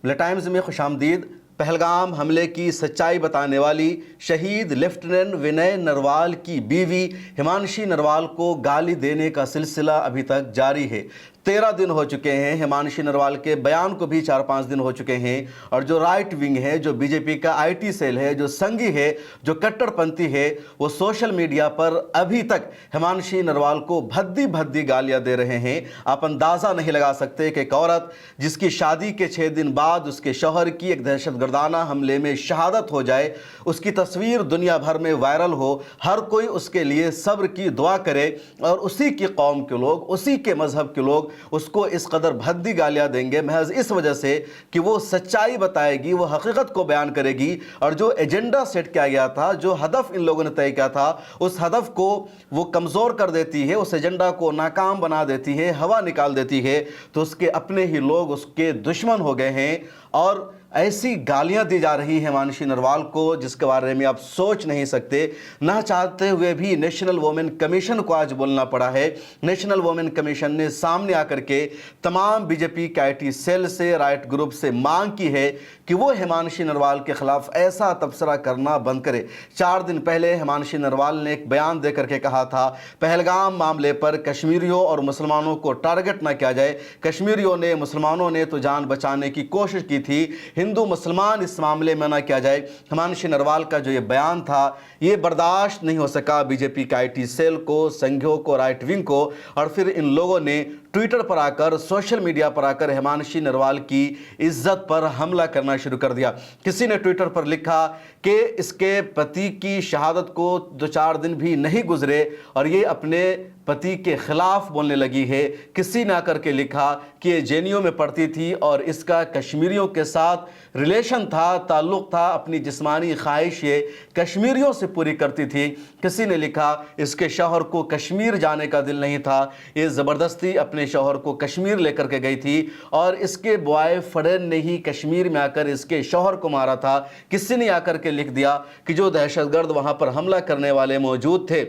بل Times میں خوش آمدید۔ پہلگام حملے کی سچائی بتانے والی شہید لیفٹیننٹ ونے نروال کی بیوی ہمانشی نروال کو گالی دینے کا سلسلہ ابھی تک جاری ہے۔ 13 دن ہو چکے ہیں، ہمانشی نروال کے بیان کو بھی 4-5 دن ہو چکے ہیں، اور جو رائٹ ونگ ہے، جو بی جے پی کا آئی ٹی سیل ہے، جو سنگھی ہے، جو کٹر پنتھی ہے، وہ سوشل میڈیا پر ابھی تک ہمانشی نروال کو بھدی بھدی گالیاں دے رہے ہیں۔ آپ اندازہ نہیں لگا سکتے کہ ایک عورت جس کی شادی کے 6 دن بعد اس کے شوہر کی ایک دہشت گردانہ حملے میں شہادت ہو جائے، اس کی تصویر دنیا بھر میں وائرل ہو، ہر کوئی اس کے لیے صبر کی دعا کرے، اور اسی کی قوم کے لوگ، اسی کے مذہب کے لوگ اس کو اس قدر بھدی گالیاں دیں گے محض اس وجہ سے کہ وہ سچائی بتائے گی، وہ حقیقت کو بیان کرے گی، اور جو ایجنڈا سیٹ کیا گیا تھا، جو ہدف ان لوگوں نے طے کیا تھا، اس ہدف کو وہ کمزور کر دیتی ہے، اس ایجنڈا کو ناکام بنا دیتی ہے، ہوا نکال دیتی ہے، تو اس کے اپنے ہی لوگ اس کے دشمن ہو گئے ہیں، اور ایسی گالیاں دی جا رہی ہیں ہمانشی نروال کو جس کے بارے میں آپ سوچ نہیں سکتے۔ نہ چاہتے ہوئے بھی نیشنل وومن کمیشن کو آج بولنا پڑا ہے۔ نیشنل وومن کمیشن نے سامنے آ کر کے تمام بی جے پی کے آئی ٹی سیل سے، رائٹ گروپ سے مانگ کی ہے کہ وہ ہمانشی نروال کے خلاف ایسا تبصرہ کرنا بند کرے۔ 4 دن پہلے ہمانشی نروال نے ایک بیان دے کر کے کہا تھا پہلگام معاملے پر کشمیریوں اور مسلمانوں کو ٹارگٹ نہ کیا جائے، کشمیریوں نے، مسلمانوں نے تو جان بچانے کی کوشش کی تھی، ہندو مسلمان اس معاملے میں نہ کیا جائے۔ ہمانشی نروال کا جو یہ بیان تھا یہ برداشت نہیں ہو سکا بی جے پی کا آئی ٹی سیل کو، سنگھیوں کو، رائٹ ونگ کو، اور پھر ان لوگوں نے ٹویٹر پر آ کر، سوشل میڈیا پر آ کر ہمانشی نروال کی عزت پر حملہ کرنا شروع کر دیا۔ کسی نے ٹویٹر پر لکھا کہ اس کے پتی کی شہادت کو 2-4 دن بھی نہیں گزرے اور یہ اپنے پتی کے خلاف بولنے لگی ہے۔ کسی نے آ کر کے لکھا کہ یہ جے این یو میں پڑھتی تھی اور اس کا کشمیریوں کے ساتھ ریلیشن تھا، تعلق تھا، اپنی جسمانی خواہش یہ کشمیریوں سے پوری کرتی تھی۔ کسی نے لکھا اس کے شوہر کو کشمیر جانے کا دل نہیں تھا، یہ زبردستی اپنے شوہر کو کشمیر لے کر کے گئی تھی، اور اس کے بوائے فرینڈ نے ہی کشمیر میں آ کر اس کے شوہر کو مارا تھا۔ کسی نے آ کر کے لکھ دیا کہ جو دہشت گرد وہاں پر حملہ کرنے والے موجود تھے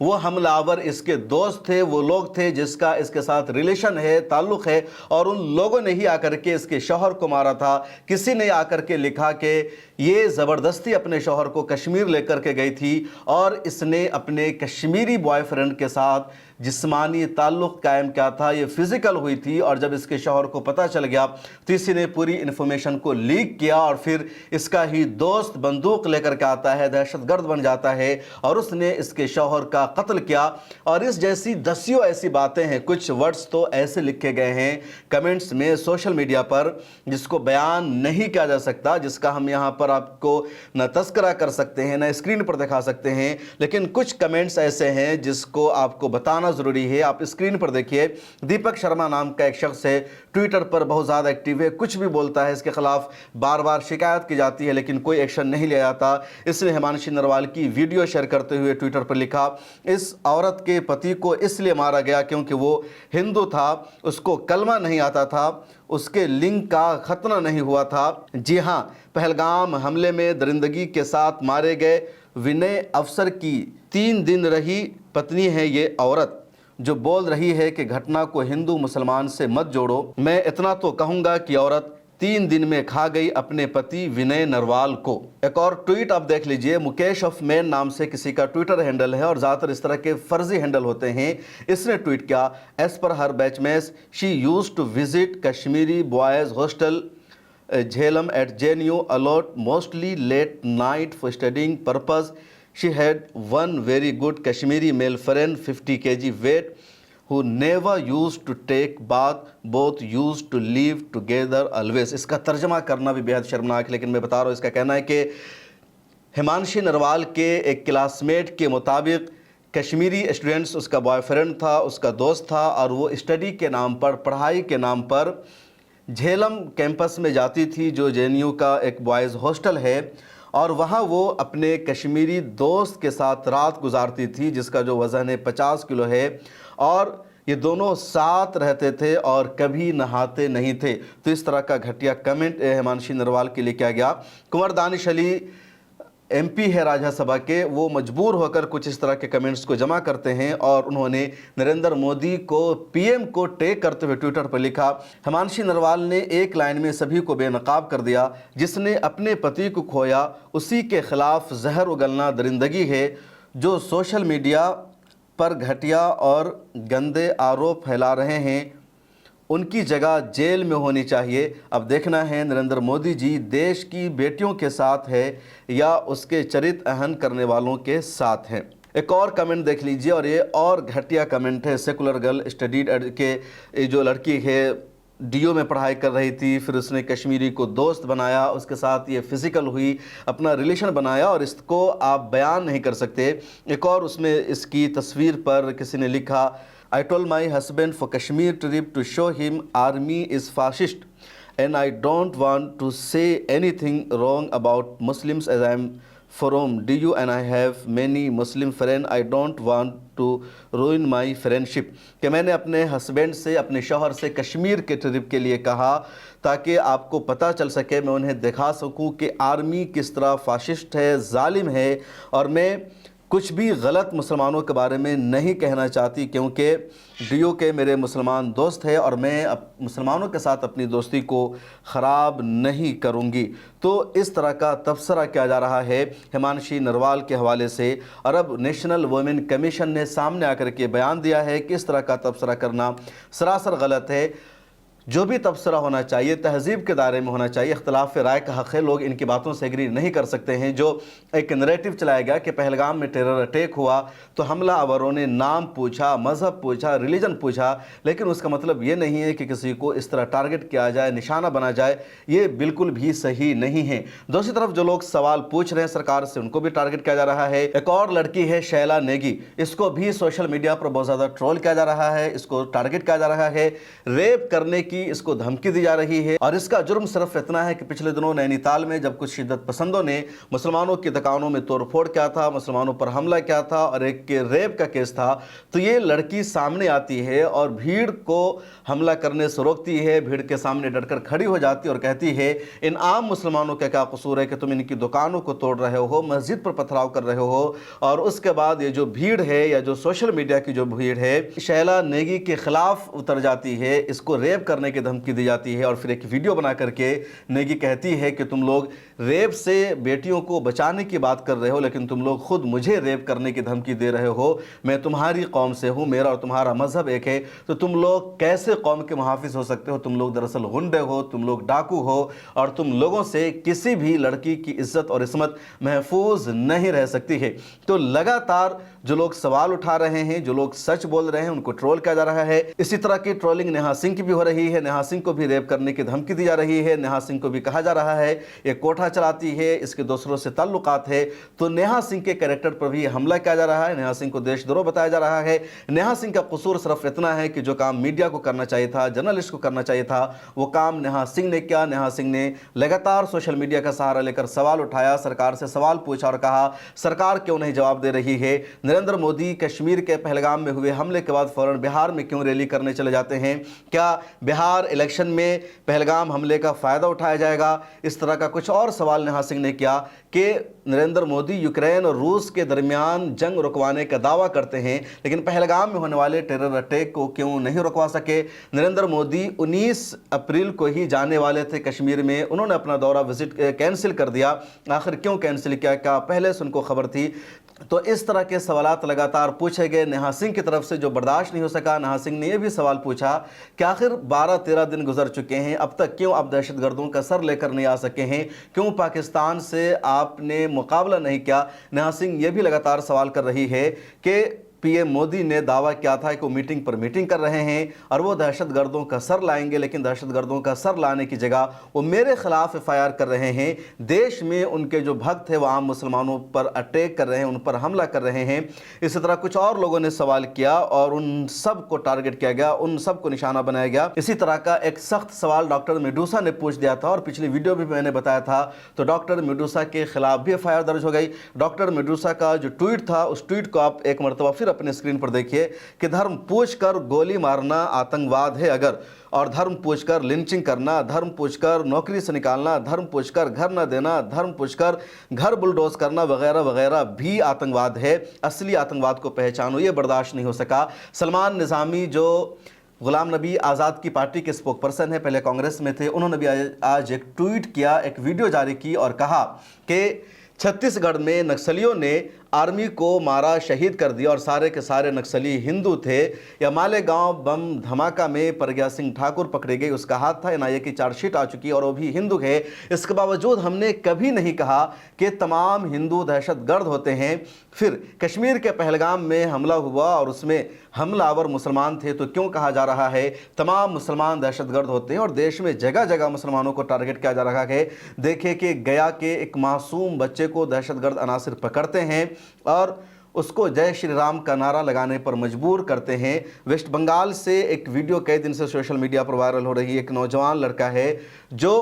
وہ حملہ آور اس کے دوست تھے، وہ لوگ تھے جس کا اس کے ساتھ ریلیشن ہے، تعلق ہے، اور ان لوگوں نے ہی آ کر کے اس کے شوہر کو مارا تھا۔ کسی نے آ کر کے لکھا کہ یہ زبردستی اپنے شوہر کو کشمیر لے کر کے گئی تھی اور اس نے اپنے کشمیری بوائے فرینڈ کے ساتھ جسمانی تعلق قائم کیا تھا، یہ فزیکل ہوئی تھی، اور جب اس کے شوہر کو پتہ چل گیا تو اسی نے پوری انفارمیشن کو لیک کیا، اور پھر اس کا ہی دوست بندوق لے کر کے آتا ہے، دہشت گرد بن جاتا ہے، اور اس نے اس کے شوہر کا قتل کیا۔ اور اس جیسی دسیوں ایسی باتیں ہیں، کچھ ورڈز تو ایسے لکھے گئے ہیں کمنٹس میں سوشل میڈیا پر جس کو بیان نہیں کیا جا سکتا، جس کا ہم یہاں پر آپ کو نہ تذکرہ کر سکتے ہیں، نہ اسکرین پر دکھا سکتے ہیں، لیکن کچھ کمنٹس ایسے ہیں جس کو آپ کو بتانا ضروری ہے۔ آپ اسکرین پر دیکھیے، دیپک شرما نام کا ایک شخص ہے، ٹویٹر پر بہت زیادہ ایکٹیو ہے، کچھ بھی بولتا ہے، اس کے خلاف بار بار شکایت کی جاتی ہے لیکن کوئی ایکشن نہیں لیا جاتا۔ اس نے ہمانشی نروال کی ویڈیو شیئر کرتے ہوئے ٹویٹر پر لکھا اس عورت کے پتی کو اس لیے مارا گیا کیونکہ وہ ہندو تھا، اس کو کلمہ نہیں آتا تھا، اس کے لنگ کا ختنہ نہیں ہوا تھا۔ جی ہاں، پہلگام حملے میں درندگی کے ساتھ مارے گئے ونے افسر کی 3 دن رہی پتنی ہے یہ عورت جو بول رہی ہے کہ گھٹنا کو ہندو مسلمان سے مت جوڑو۔ میں اتنا تو کہوں گا کہ عورت 3 دن میں کھا گئی اپنے پتی ونے نروال کو۔ ایک اور ٹویٹ آپ دیکھ لیجئے، مکیش آف مین نام سے کسی کا ٹویٹر ہینڈل ہے اور زیادہ تر اس طرح کے فرضی ہینڈل ہوتے ہیں۔ اس نے ٹویٹ کیا as per her batchmates she used to visit Kashmiri boys hostel Jhelum at J N U a lot mostly late night for studying purpose. She had one very good Kashmiri male friend 50 kg weight who never used to take bath, both used to live together always. اس کا ترجمہ کرنا بھی بہت شرمناک ہے لیکن میں بتا رہا ہوں، اس کا کہنا ہے کہ ہمانشی نروال کے ایک کلاس میٹ کے مطابق کشمیری اسٹوڈنٹس اس کا بوائے فرینڈ تھا، اس کا دوست تھا، اور وہ اسٹڈی کے نام پر، پڑھائی کے نام پر جھیلم کیمپس میں جاتی تھی جو جے این یو کا ایک بوائز ہاسٹل ہے، اور وہاں وہ اپنے کشمیری دوست کے ساتھ رات گزارتی تھی جس کا جو وزن ہے 50 کلو ہے، اور یہ دونوں ساتھ رہتے تھے اور کبھی نہاتے نہیں تھے۔ تو اس طرح کا گھٹیا کمنٹ ہمانشی نروال کے لیے کیا گیا۔ کنور دانش علی MP है राज्य सभा के, वो मजबूर होकर कुछ इस तरह के कमेंट्स को जमा करते हैं और उन्होंने नरेंद्र मोदी को PM को टैग करते हुए ट्विटर पर लिखा, हिमांशी नरवाल ने एक लाइन में सभी को बेनकाब कर दिया, जिसने अपने पति को खोया उसी के खिलाफ जहर उगलना दरिंदगी है। जो सोशल मीडिया पर घटिया और गंदे आरोप फैला रहे हैं उनकी जगह जेल में होनी चाहिए। अब देखना है नरेंद्र मोदी जी देश की बेटियों के साथ है या उसके चरित्र अहन करने वालों के साथ हैं। एक और कमेंट देख लीजिए और ये और घटिया कमेंट है। सेकुलर गर्ल स्टडीड के जो लड़की है DU में पढ़ाई कर रही थी, फिर उसने कश्मीरी को दोस्त बनाया, उसके साथ ये फिज़िकल हुई, अपना रिलेशन बनाया और इसको आप बयान नहीं कर सकते। एक और उसमें इसकी तस्वीर पर किसी ने लिखा, I told my husband for Kashmir trip to show him army is fascist and I don't want to say anything wrong about Muslims as I am from DU and I have many Muslim friends. I don't want to ruin my friendship. कि मैंने अपने husband से, अपने शौहर से कश्मीर के trip के लिए कहा ताकि आपको पता चल सके, मैं उन्हें दिखा सकूं कि आर्मी किस तरह फाशिस्ट है, जालिम है और मैं कुछ भी गलत मुसलमानों के बारे में नहीं कहना चाहती क्योंकि DU के मेरे मुसलमान दोस्त हैं और मैं मुसलमानों के साथ अपनी दोस्ती को ख़राब नहीं करूंगी। तो इस तरह का तबसरा किया जा रहा है हिमांशी नरवाल के हवाले से और अब नेशनल वुमेन कमीशन ने सामने आकर के बयान दिया है कि इस तरह का तबसरा करना सरासर गलत है। जो भी तबसरा होना चाहिए तहजीब के दायरे में होना चाहिए, इख्तलाफ राय का हक़ है, लोग इनकी बातों से एग्री नहीं कर सकते हैं। जो एक नैरेटिव चलाया गया कि पहलगाम में टेरर अटैक हुआ तो हमला आवरों ने नाम पूछा, मज़हब पूछा, रिलीजन पूछा, लेकिन उसका मतलब ये नहीं है कि किसी को इस तरह टारगेट किया जाए, निशाना बना जाए, ये बिल्कुल भी सही नहीं है। दूसरी तरफ जो लोग सवाल पूछ रहे हैं सरकार से उनको भी टारगेट किया जा रहा है। एक और लड़की है शैला नेगी, इसको भी सोशल मीडिया पर बहुत ज़्यादा ट्रोल किया जा रहा है, इसको टारगेट किया जा रहा है, रेप करने की इसको धमकी दी जा रही है और इसका जुर्म सिर्फ इतना है कि पिछले दिनों नैनीताल में जब कुछ शिद्दत पसंदों ने मुसलमानों की दुकानों में तोड़फोड़ किया था, मुसलमानों पर हमला किया था और एक के रेप का केस था, तो ये लड़की सामने आती है और भीड़ को हमला करने से रोकती है, भीड़ के सामने डटकर खड़ी हो जाती है और कहती है इन आम मुसलमानों का क्या कसूर है कि तुम इनकी दुकानों को तोड़ रहे हो, मस्जिद पर पथराव कर रहे हो। और उसके बाद ये जो भीड़ है या जो सोशल मीडिया की जो भीड़ है शैला नेगी के खिलाफ उतर जाती है, इसको रेप करने की धमकी दी जाती है और फिर एक वीडियो बना करके नेगी कहती है कि तुम लोग रेप से बेटियों को बचाने की बात कर रहे हो लेकिन तुम लोग खुद मुझे रेप करने की धमकी दे रहे हो। मैं तुम्हारी कौम से हूँ, मेरा और तुम्हारा मजहब एक है, तो तुम लोग कैसे कौम के मुहाफिज हो सकते हो? तुम लोग दरअसल गुंडे हो, तुम लोग डाकू हो और तुम लोगों से किसी भी लड़की की इज्जत और इस्मत महफूज नहीं रह सकती है। तो लगातार जो लोग सवाल उठा रहे हैं, जो लोग सच बोल रहे हैं, उनको ट्रोल किया जा रहा है। इसी तरह की ट्रोलिंग नेहा सिंह की भी हो रही है, नेहा सिंह को भी रेप करने की धमकी दी जा रही है, नेहा सिंह को भी कहा जा रहा है ये कोठा चलाती है, इसके दूसरों से ताल्लुकात है। तो नेहा सिंह के कैरेक्टर पर भी हमला किया जा रहा है, नेहा सिंह को देशद्रोह बताया जा रहा है। नेहा सिंह का कसूर सिर्फ इतना है कि जो काम मीडिया को करना चाहिए था, जर्नलिस्ट को करना चाहिए था, वो काम नेहा सिंह ने किया। नेहा सिंह ने लगातार सोशल मीडिया का सहारा लेकर सवाल उठाया, सरकार से सवाल पूछा और कहा सरकार क्यों नहीं जवाब दे रही है। नरेंद्र मोदी कश्मीर के पहलगाम में हुए हमले के बाद फौरन बिहार में क्यों रैली करने चले जाते हैं? क्या बिहार इलेक्शन में पहलगाम हमले का फ़ायदा उठाया जाएगा? इस तरह का कुछ और सवाल नेहा सिंह ने किया कि नरेंद्र मोदी यूक्रेन और रूस के दरमियान जंग रुकवाने का दावा करते हैं लेकिन पहलगाम में होने वाले टेरर अटैक को क्यों नहीं रुकवा सके? नरेंद्र मोदी 19 अप्रैल को ही जाने वाले थे कश्मीर में, उन्होंने अपना दौरा विजिट कैंसिल कर दिया। आखिर क्यों कैंसिल किया? क्या पहले से उनको खबर थी? तो इस तरह के सवालात लगातार पूछे गए नेहा सिंह की तरफ से, जो बर्दाश्त नहीं हो सका। नेहा सिंह ने यह भी सवाल पूछा कि आखिर 12-13 दिन गुजर चुके हैं, अब तक क्यों आप दहशतगर्दों का सर लेकर नहीं आ सके हैं? क्यों पाकिस्तान से आपने मुकाबला नहीं किया? नेहा सिंह ये भी लगातार सवाल कर रही है कि PM मोदी ने दावा किया था कि वो मीटिंग पर मीटिंग कर रहे हैं और वो दहशतगर्दों का सर लाएंगे, लेकिन दहशतगर्दों का सर लाने की जगह वो मेरे खिलाफ FIR कर रहे हैं। देश में उनके जो भक्त हैं वो आम मुसलमानों पर अटैक कर रहे हैं, उन पर हमला कर रहे हैं। इसी तरह कुछ और लोगों ने सवाल किया और उन सब को टारगेट किया गया, उन सब को निशाना बनाया गया। इसी तरह का एक सख्त सवाल डॉक्टर मेडूसा ने पूछ दिया था और पिछली वीडियो भी मैंने बताया था। तो डॉक्टर मेडूसा के खिलाफ भी FIR दर्ज हो गई। डॉक्टर मेडूसा का जो ट्वीट था उस ट्वीट को आप एक मरतबा फिर अपने स्क्रीन पर देखिए कि धर्म पूछकर गोली मारना आतंकवाद है अगर, और धर्म पूछकर लिंचिंग करना, धर्म पूछकर नौकरी से निकालना, धर्म पूछकर घर न देना, धर्म पूछकर घर बुलडोज करना वगैरह वगैरह भी आतंकवाद है। असली आतंकवाद को पहचानो, ये बर्दाश्त नहीं हो सका। सलमान निज़ामी जो गुलाम नबी आज़ाद की पार्टी के स्पोक पर्सन है, पहले कांग्रेस में थे, उन्होंने भी आज एक ट्वीट किया, एक वीडियो जारी की और कहा कि छत्तीसगढ़ में नक्सलियों ने आर्मी को मारा, शहीद कर दिया और सारे के सारे नक्सली हिंदू थे। या मालेगांव बम धमाका में प्रज्ञा सिंह ठाकुर पकड़े गई, उसका हाथ था। एनआईए की चार्जशीट आ चुकी है और वो भी हिंदू है। इसके बावजूद हमने कभी नहीं कहा कि तमाम हिंदू दहशतगर्द होते हैं। फिर कश्मीर के पहलगाम में हमला हुआ और उसमें हमलावर मुसलमान थे, तो क्यों कहा जा रहा है तमाम मुसलमान दहशतगर्द होते हैं और देश में जगह जगह मुसलमानों को टारगेट किया जा रहा है। देखें कि गया के एक मासूम बच्चे को दहशतगर्द अनासिर पकड़ते हैं और उसको जय श्री राम का नारा लगाने पर मजबूर करते हैं। वेस्ट बंगाल से एक वीडियो कई दिन से सोशल मीडिया पर वायरल हो रही है। एक नौजवान लड़का है जो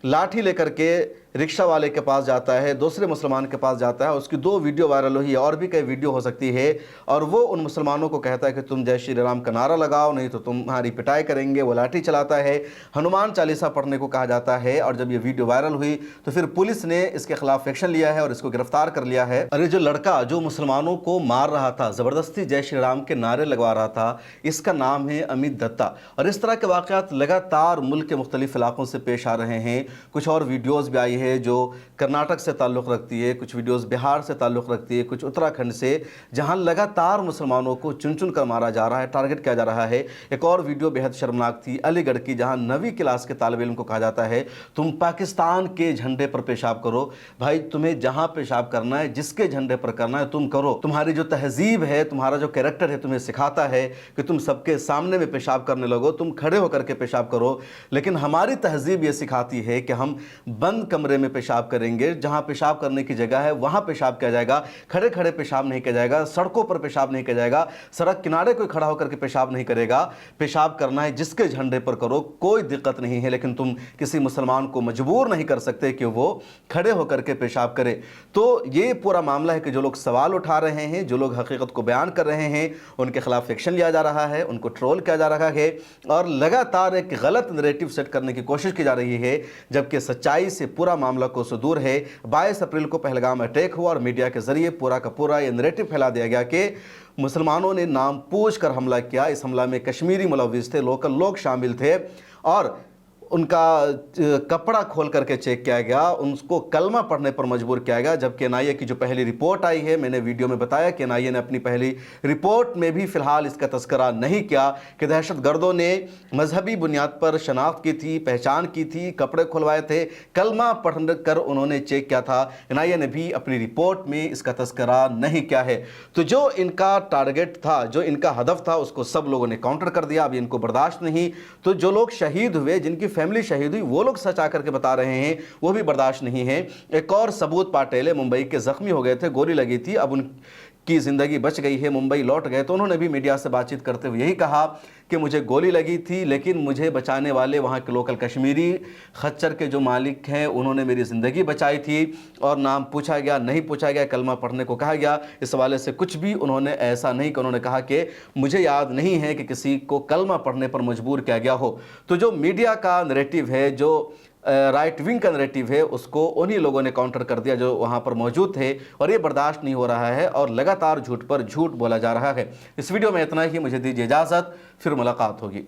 लाठी लेकर के रिक्शा वाले के पास जाता है, दूसरे मुसलमान के पास जाता है, उसकी 2 वीडियो वायरल हुई है, और भी कई वीडियो हो सकती है। और वो उन मुसलमानों को कहता है कि तुम जय श्री राम का नारा लगाओ, नहीं तो तुम्हारी पिटाई करेंगे। वो लाठी चलाता है, हनुमान चालीसा पढ़ने को कहा जाता है। और जब ये वीडियो वायरल हुई तो फिर पुलिस ने इसके खिलाफ एक्शन लिया है और इसको गिरफ्तार कर लिया है। अरे जो लड़का जो मुसलमानों को मार रहा था, ज़बरदस्ती जय श्री राम के नारे लगवा रहा था, इसका नाम है अमित दत्ता। और इस तरह के वाक़यात लगातार मुल्क के मुख्तलिफ इलाकों से पेश आ रहे हैं। कुछ और वीडियोज़ भी आई है जो कर्नाटक से ताल्लुक़ रखती है, कुछ वीडियोस बिहार से ताल्लुक़ रखती है, कुछ उत्तराखंड से, जहां लगातार मुसलमानों को चुन चुन कर मारा जा रहा है, टारगेट किया जा रहा है। एक और वीडियो बेहद शर्मनाक थी अलीगढ़ की, जहां 9वीं क्लास के तालिब इल्म को कहा जाता है तुम पाकिस्तान के झंडे पर पेशाब करो। भाई तुम्हें जहां पेशाब करना है, जिसके झंडे पर करना है तुम करो। तुम्हारी जो तहजीब है, तुम्हारा जो कैरेक्टर है, तुम्हें सिखाता है कि तुम सबके सामने में पेशाब करने लगो, तुम खड़े होकर के पेशाब करो। लेकिन हमारी तहजीब ये सिखाती है कि हम बंद कमरे में पेशाब करेंगे, जहां पेशाब करने की जगह है वहां पेशाब किया जाएगा, खड़े खड़े पेशाब नहीं किया जाएगा, सड़कों पर पेशाब नहीं किया जाएगा, सड़क किनारे कोई खड़ा होकर के पेशाब नहीं करेगा। पेशाब करना है जिसके झंडे पर करो, कोई दिक्कत नहीं है, लेकिन तुम किसी मुसलमान को मजबूर नहीं कर सकते कि वो खड़े होकर के पेशाब करे। तो ये पूरा मामला है कि जो लोग सवाल उठा रहे हैं, जो लोग हकीकत को बयान कर रहे हैं, उनके खिलाफ एक्शन लिया जा रहा है, उनको ट्रोल किया जा रहा है और लगातार एक गलत नैरेटिव सेट करने की कोशिश की जा रही है, जबकि सच्चाई से पूरा मामला को दूर है। 22 अप्रैल को पहलगाम अटैक हुआ और मीडिया के जरिए पूरा का पूरा ये नैरेटिव फैला दिया गया कि मुसलमानों ने नाम पूछ कर हमला किया। इस हमला में कश्मीरी मुलव्विस थे, लोकल लोग शामिल थे और उनका कपड़ा खोल करके चेक किया गया, उनको कलमा पढ़ने पर मजबूर किया गया। जबकि एनआईए की जो पहली रिपोर्ट आई है, मैंने वीडियो में बताया कि एनआईए ने अपनी पहली रिपोर्ट में भी फिलहाल इसका तस्करा नहीं किया कि दहशतगर्दों ने मजहबी बुनियाद पर शनाख्त की थी, पहचान की थी, कपड़े खुलवाए थे, कलमा पढ़ कर उन्होंने चेक किया था। एनआईए ने भी अपनी रिपोर्ट में इसका तस्करा नहीं किया है। तो जो इनका टारगेट था, जो इनका हदफ था, उसको सब लोगों ने काउंटर कर दिया। अब इनको बर्दाश्त नहीं। तो जो लोग शहीद हुए, जिनकी फैमिली शहीद हुई, वो लोग सच आकर के बता रहे हैं, वो भी बर्दाश्त नहीं है। एक और सबूत पाटेल मुंबई के जख्मी हो गए थे, गोली लगी थी, अब उनकी ज़िंदगी बच गई है, मुंबई लौट गए। तो उन्होंने भी मीडिया से बातचीत करते हुए यही कहा कि मुझे गोली लगी थी, लेकिन मुझे बचाने वाले वहाँ के लोकल कश्मीरी खच्चर के जो मालिक हैं, उन्होंने मेरी ज़िंदगी बचाई थी। और नाम पूछा गया, नहीं पूछा गया, कलमा पढ़ने को कहा गया, इस हवाले से कुछ भी उन्होंने ऐसा नहीं कि उन्होंने कहा कि मुझे याद नहीं है कि किसी को कलमा पढ़ने पर मजबूर किया गया हो। तो जो मीडिया का नैरेटिव है, जो राइट विंग का नैरेटिव है, उसको उन्हीं लोगों ने काउंटर कर दिया जो वहाँ पर मौजूद थे और ये बर्दाश्त नहीं हो रहा है और लगातार झूठ पर झूठ बोला जा रहा है। इस वीडियो में इतना ही, मुझे दीजिए इजाज़त, फिर मुलाकात होगी।